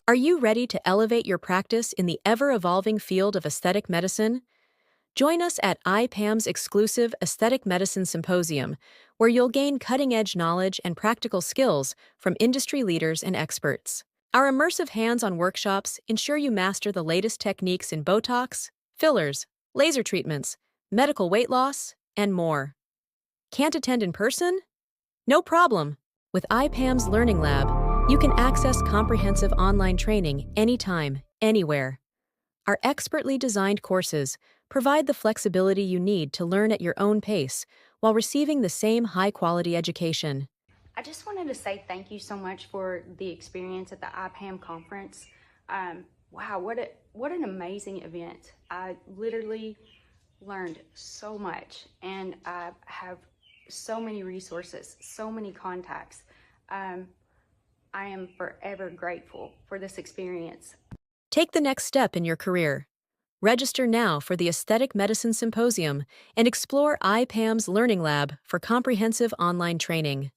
Are you ready to elevate your practice in the ever-evolving field of aesthetic medicine? Join us at IAPAM's exclusive Aesthetic Medicine Symposium, where you'll gain cutting-edge knowledge and practical skills from industry leaders and experts. Our immersive hands-on workshops ensure you master the latest techniques in Botox, fillers, laser treatments, medical weight loss, and more. Can't attend in person? No problem. With IPAM's Learning Lab, you can access comprehensive online training anytime, anywhere. Our expertly designed courses provide the flexibility you need to learn at your own pace while receiving the same high-quality education. I just wanted to say thank you so much for the experience at the IPAM conference. Wow, what an amazing event. I literally learned so much, and I have so many resources, so many contacts. I am forever grateful for this experience. Take the next step in your career. Register now for the Aesthetic Medicine Symposium and explore IPAM's Learning Lab for comprehensive online training.